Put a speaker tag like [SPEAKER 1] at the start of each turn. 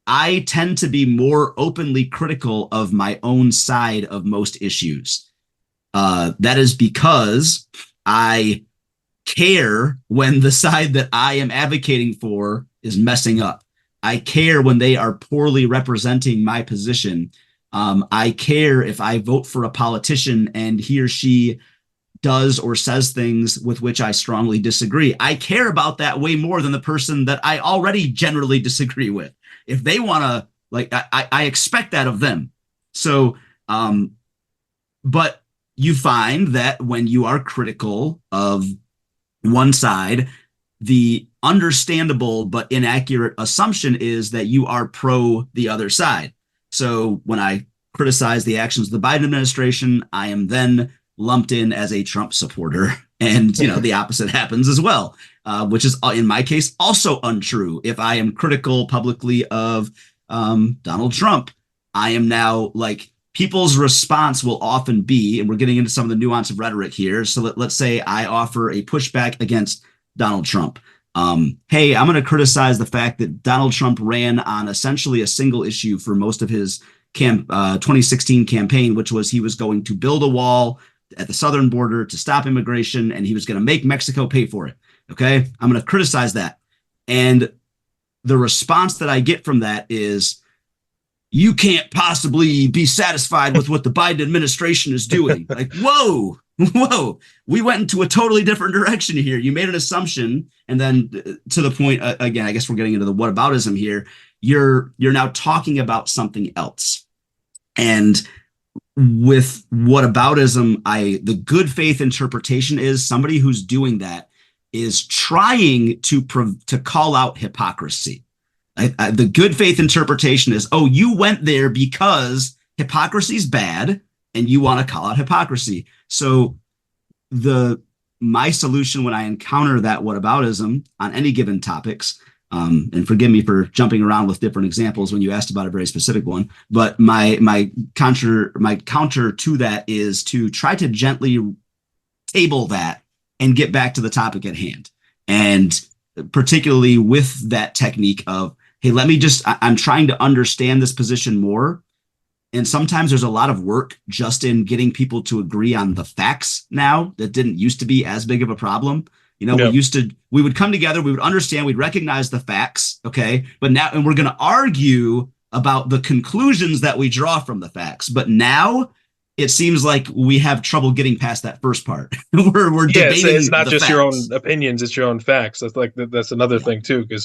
[SPEAKER 1] I tend to be more openly critical of my own side of most issues. That is because I care when the side that I am advocating for is messing up. I care when they are poorly representing my position. I care if I vote for a politician and he or she does or says things with which I strongly disagree. I care about that way more than the person that I already generally disagree with. If they want to, like, I expect that of them. So, but you find that when you are critical of one side, the understandable but inaccurate assumption is that you are pro the other side. So when I criticize the actions of the Biden administration, I am then lumped in as a Trump supporter. And, you know, the opposite happens as well, which is, in my case, also untrue. If I am critical publicly of Donald Trump, I am now like, people's response will often be, and we're getting into some of the nuance of rhetoric here. So let's say I offer a pushback against Donald Trump. Hey, I'm going to criticize the fact that Donald Trump ran on essentially a single issue for most of his 2016 campaign, which was he was going to build a wall at the southern border to stop immigration, and he was going to make Mexico pay for it. Okay, I'm going to criticize that. And the response that I get from that is, you can't possibly be satisfied with what the Biden administration is doing. Like, whoa, we went into a totally different direction here. You made an assumption. And then to the point, again, I guess we're getting into the whataboutism here. You're now talking about something else. And with whataboutism, the good faith interpretation is somebody who's doing that is trying to call out hypocrisy. The good faith interpretation is, oh, you went there because hypocrisy is bad and you want to call out hypocrisy. So my solution when I encounter that whataboutism on any given topics, and forgive me for jumping around with different examples when you asked about a very specific one, but my counter to that is to try to gently table that and get back to the topic at hand. And particularly with that technique of, hey, I'm trying to understand this position more. And sometimes there's a lot of work just in getting people to agree on the facts now that didn't used to be as big of a problem. You know, we would come together, we would understand, we'd recognize the facts. Okay. But now, and we're going to argue about the conclusions that we draw from the facts. But now it seems like we have trouble getting past that first part. we're debating.
[SPEAKER 2] It's not just facts. Your own opinions, it's your own facts. That's another thing too, because